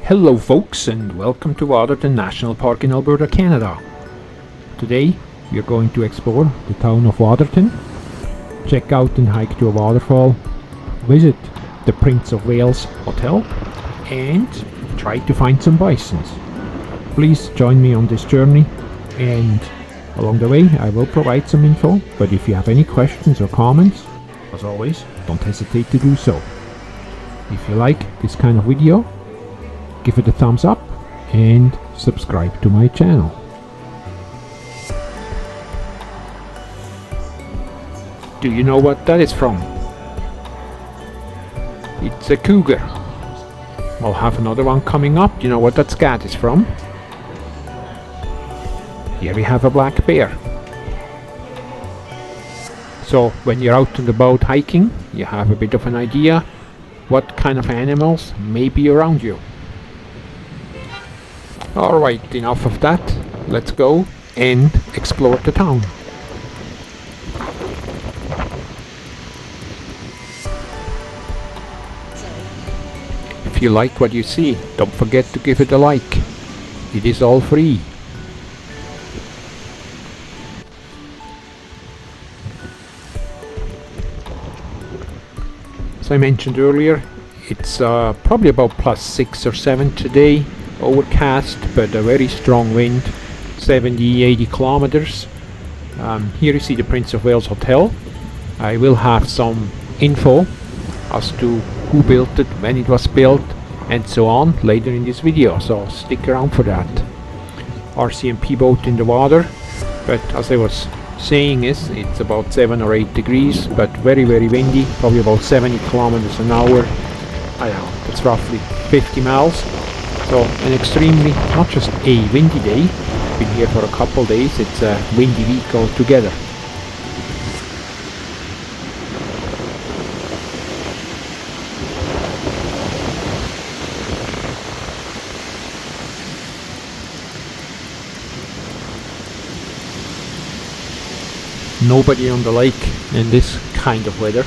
Hello folks, and welcome to Waterton National Park in Alberta, Canada. Today we are going to explore the town of Waterton, check out and hike to a waterfall, visit the Prince of Wales Hotel, and try to find some bisons. Please join me on this journey, and along the way I will provide some info, but if you have any questions or comments, as always, don't hesitate to do so. If you like this kind of video, give it a thumbs up and subscribe to my channel. Do you know what that is from? It's a cougar. I'll have another one coming up. Do you know what that scat is from? Here we have a black bear. So when you're out on the boat hiking, you have a bit of an idea what kind of animals may be around you. Alright, enough of that. Let's go and explore the town. If you like what you see, don't forget to give it a like. It is all free. As I mentioned earlier, it's probably about +6 or 7 today. Overcast, but a very strong wind, 70-80 kilometers. Here you see the Prince of Wales Hotel. I will have some info as to who built it, when it was built, and so on later in this video, so stick around for that. RCMP boat in the water, but as I was saying, it's about 7 or 8 degrees, but very windy, probably about 70 kilometers an hour. I know, that's roughly 50 miles. So an extremely, not just a windy day, been here for a couple days, it's a windy week altogether. Nobody on the lake in this kind of weather.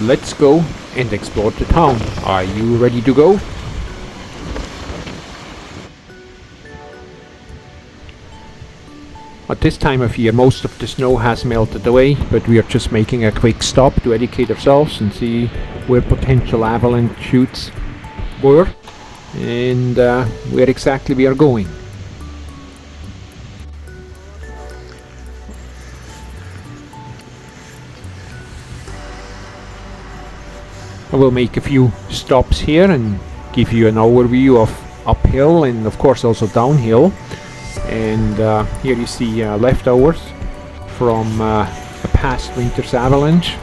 Let's go and explore the town. Are you ready to go? At this time of year, most of the snow has melted away, but we are just making a quick stop to educate ourselves and see where potential avalanche chutes were and where exactly we are going. I will make a few stops here and give you an overview of uphill and of course also downhill. And here you see leftovers from a past winter's avalanche.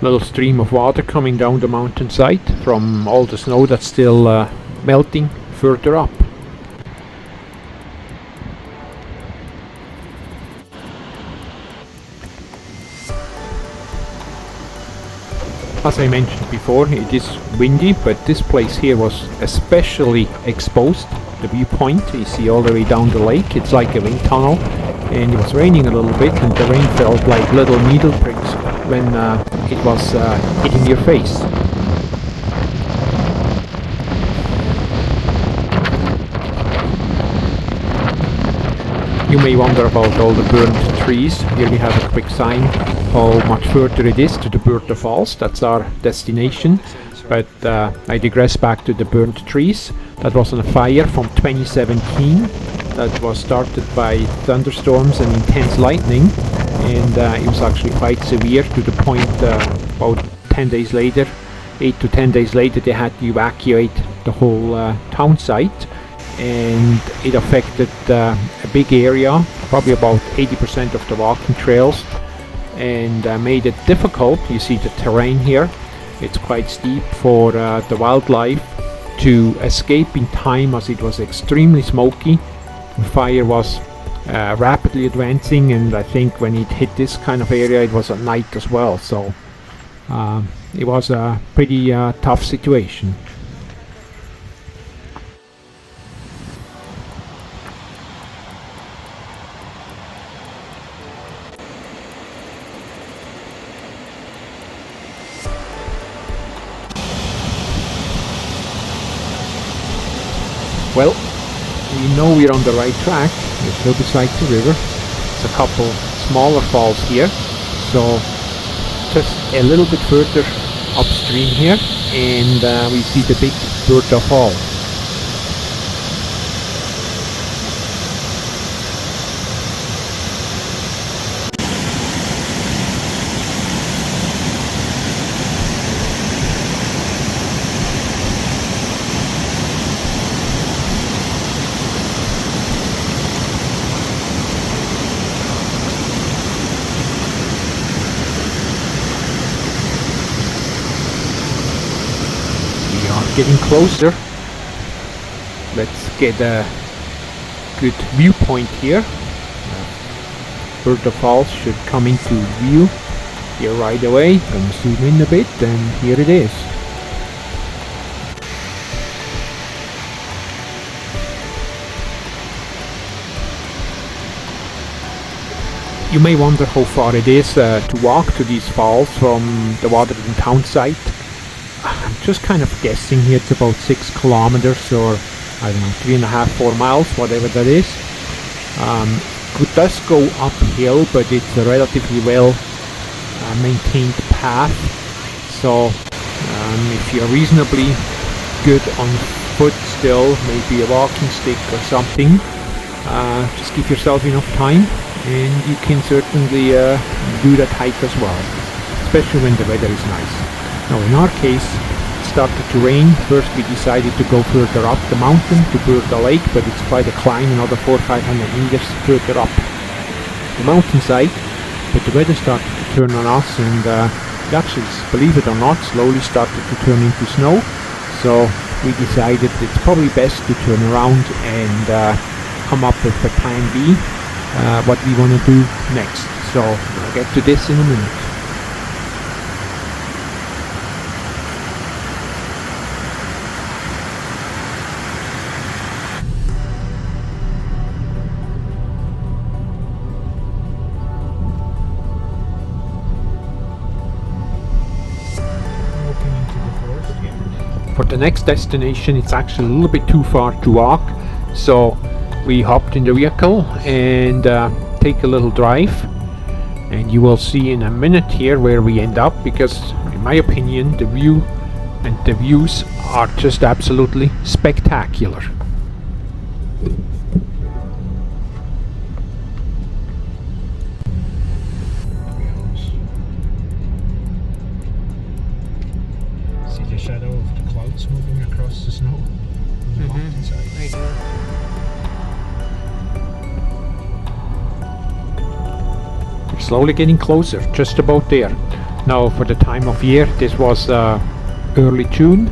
Little stream of water coming down the mountainside from all the snow that's still melting further up. As I mentioned before, it is windy, but this place here was especially exposed. The viewpoint, you see all the way down the lake, it's like a wind tunnel, and it was raining a little bit and the rain felt like little needle pricks when it was hitting your face. You may wonder about all the burnt trees. Here we have a quick sign how much further it is to the Alberta Falls. That's our destination. But I digress back to the burnt trees. That was on a fire from 2017 that was started by thunderstorms and intense lightning, and it was actually quite severe to the point about 10 days later, 8 to 10 days later, they had to evacuate the whole town site, and it affected a big area, probably about 80% of the walking trails, and made it difficult. You see the terrain here, it's quite steep for the wildlife to escape in time, as it was extremely smoky. The fire was rapidly advancing, and I think when it hit this kind of area it was at night as well, so it was a pretty tough situation. Well, we know we're on the right track. We're still beside the river. There's a couple smaller falls here, so just a little bit further upstream here, and we see the big Alberta Fall. Getting closer. Let's get a good viewpoint here. Alberta Falls should come into view here right away. I'm going to zoom in a bit, and here it is. You may wonder how far it is to walk to these falls from the Waterton town site. I'm just kind of guessing here. It's about 6 kilometers, or I don't know, 3.5, 4 miles, whatever that is. It does go uphill, but it's a relatively well maintained path. So if you're reasonably good on foot still, maybe a walking stick or something, just give yourself enough time and you can certainly do that hike as well, especially when the weather is nice. Now in our case, it started to rain. First we decided to go further up the mountain to Alberta Lake, but it's quite a climb, another 400-500 meters further up the mountainside. But the weather started to turn on us, and it actually, believe it or not, slowly started to turn into snow. So we decided it's probably best to turn around and come up with a plan B, what we want to do next. So I'll get to this in a minute. For the next destination, it's actually a little bit too far to walk, so we hopped in the vehicle and take a little drive, and you will see in a minute here where we end up, because in my opinion, the views are just absolutely spectacular. See the shadow of the clouds moving across the snow on the mountainside. I do. We're slowly getting closer, just about there. Now, for the time of year, this was early June,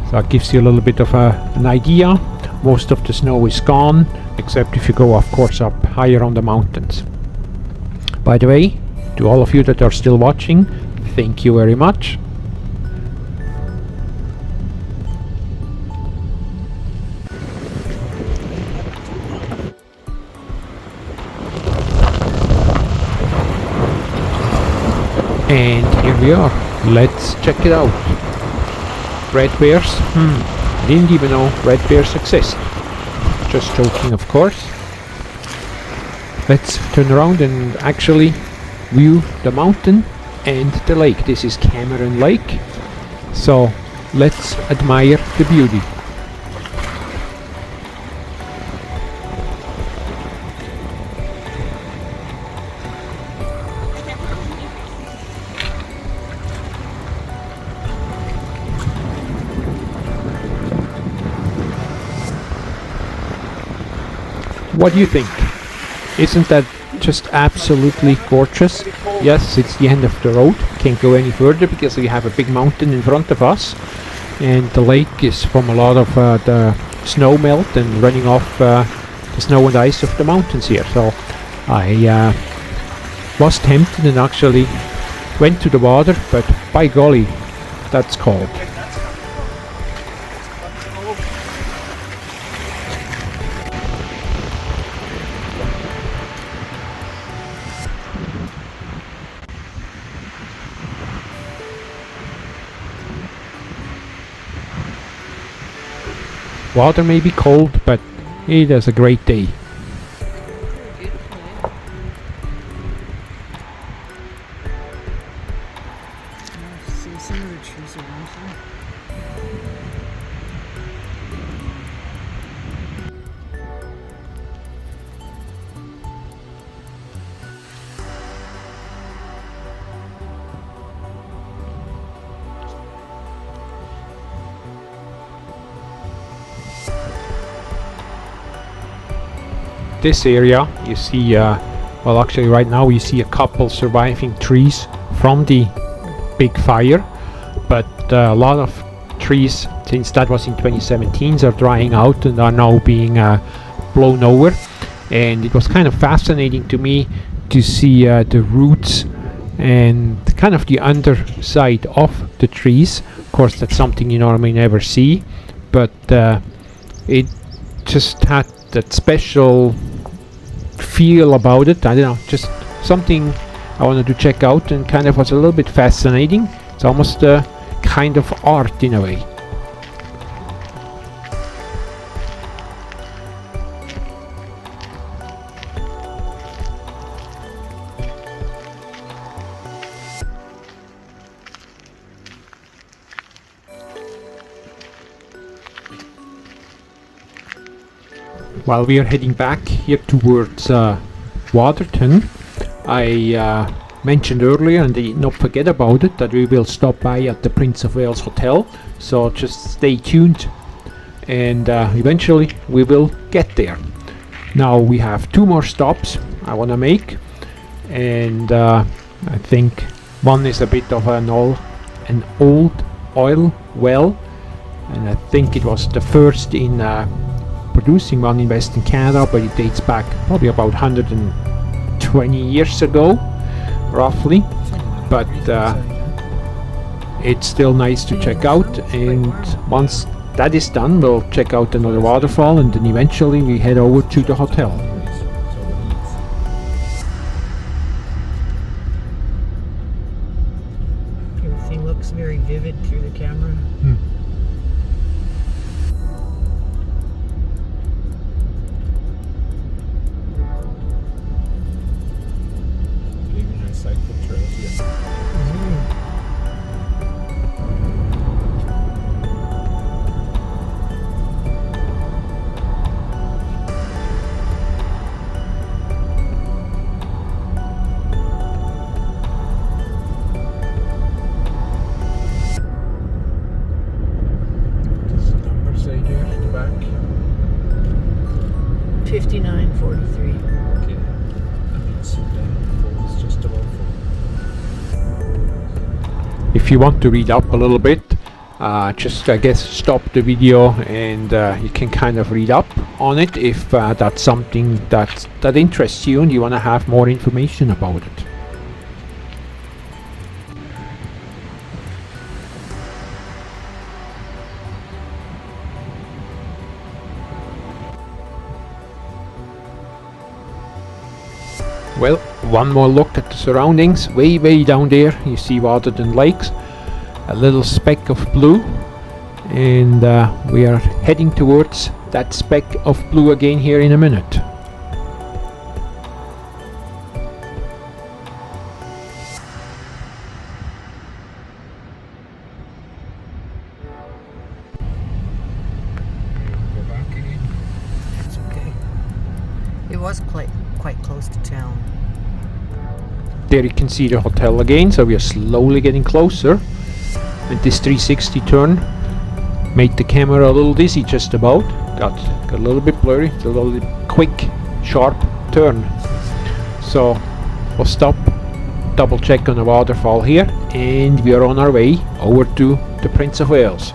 so it gives you a little bit of an idea. Most of the snow is gone, except if you go, of course, up higher on the mountains. By the way, to all of you that are still watching, thank you very much. And here we are. Let's check it out. Red bears? Didn't even know red bears exist. Just joking, of course. Let's turn around and actually view the mountain and the lake. This is Cameron Lake. So let's admire the beauty. What do you think? Isn't that just absolutely gorgeous? Yes, it's the end of the road. Can't go any further because we have a big mountain in front of us, and the lake is from a lot of the snow melt and running off the snow and ice of the mountains here. So I was tempted and actually went to the water, but by golly, that's cold. Water may be cold, but it is a great day. See some of the trees around here. This area you see, well, actually right now you see a couple surviving trees from the big fire, but a lot of trees, since that was in 2017, are drying out and are now being blown over. And it was kind of fascinating to me to see the roots and kind of the underside of the trees. Of course, that's something you normally never see, but it just had that special feel about it. I don't know, just something I wanted to check out, and kind of was a little bit fascinating. It's almost a kind of art in a way. While we are heading back here towards Waterton, I mentioned earlier, and did not forget about it, that we will stop by at the Prince of Wales Hotel, so just stay tuned, and eventually we will get there. Now we have 2 more stops I want to make, and I think one is a bit of an old oil well, and I think it was the first in producing one in Western Canada, but it dates back probably about 120 years ago, roughly. But it's still nice to check out, and once that is done, we'll check out another waterfall, and then eventually we head over to the hotel. Everything looks very vivid through the camera. 43. Okay. That means falls just above 4. If you want to read up a little bit, just I guess stop the video and you can kind of read up on it if that's something that interests you and you want to have more information about it. Well, one more look at the surroundings. Way down there you see Waterton Lakes, a little speck of blue, and we are heading towards that speck of blue again here in a minute. Go back again. It's okay. It was quite close to town. There you can see the hotel again, so we are slowly getting closer. And this 360 turn made the camera a little dizzy just about. Got a little bit blurry, it's a little quick, sharp turn. So we'll stop, double check on the waterfall here, and we are on our way over to the Prince of Wales.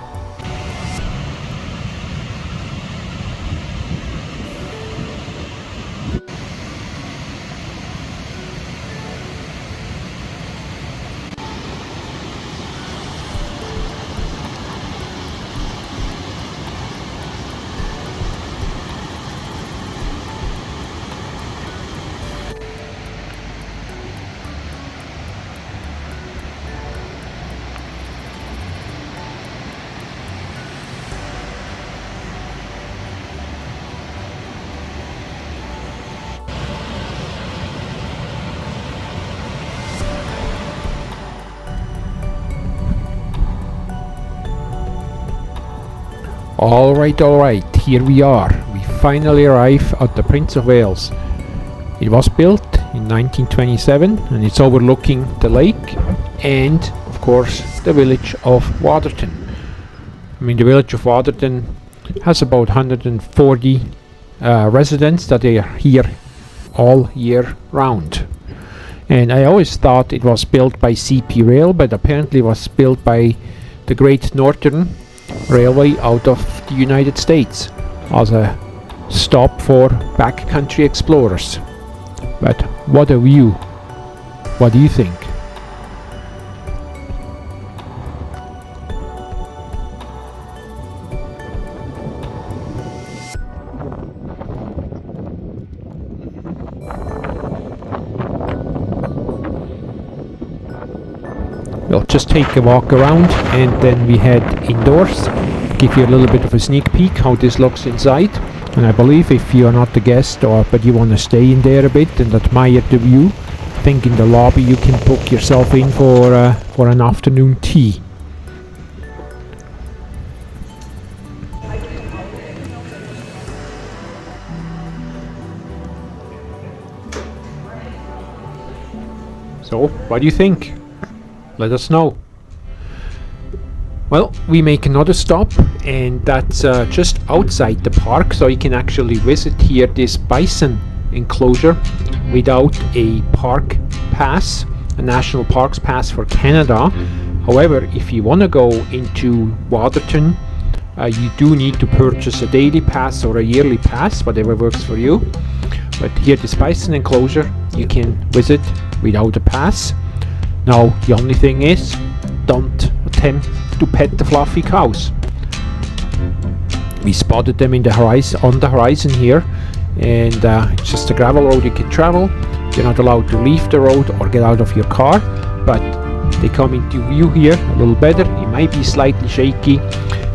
Alright, here we are. We finally arrive at the Prince of Wales. It was built in 1927 and it's overlooking the lake and, of course, the village of Waterton. I mean, the village of Waterton has about 140 residents that are here all year round. And I always thought it was built by CP Rail, but apparently it was built by the Great Northern Railway out of the United States as a stop for backcountry explorers. But what a view! What do you think? We'll just take a walk around and then we head indoors, give you a little bit of a sneak peek how this looks inside. And I believe if you are not a guest but you want to stay in there a bit and admire the view, I think in the lobby you can book yourself in for an afternoon tea. So, what do you think? Let us know. Well, we make another stop and that's just outside the park, so you can actually visit here this bison enclosure without a park pass, a national parks pass for Canada. However, if you want to go into Waterton, you do need to purchase a daily pass or a yearly pass, whatever works for you. But here this bison enclosure you can visit without a pass. Now the only thing is, don't attempt to pet the fluffy cows. We spotted them in the on the horizon here, and it's just a gravel road you can travel. You're not allowed to leave the road or get out of your car, but they come into view here a little better. It might be slightly shaky,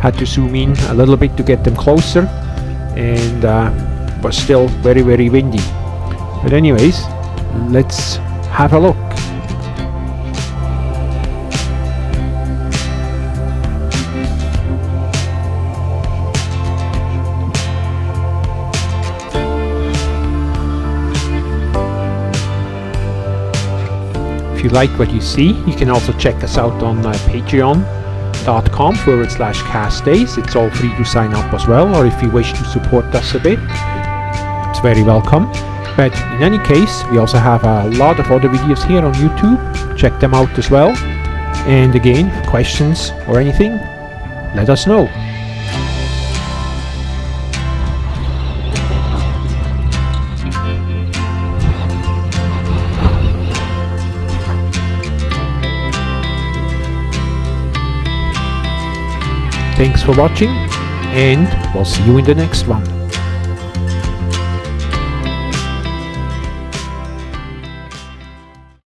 had to zoom in a little bit to get them closer, and was still very windy. But anyways, let's have a look. If you like what you see, you can also check us out on patreon.com/KassDays. It's all free to sign up as well, or if you wish to support us a bit, that's very welcome. But in any case, we also have a lot of other videos here on YouTube. Check them out as well. And again, questions or anything, let us know. Thanks for watching, and we'll see you in the next one.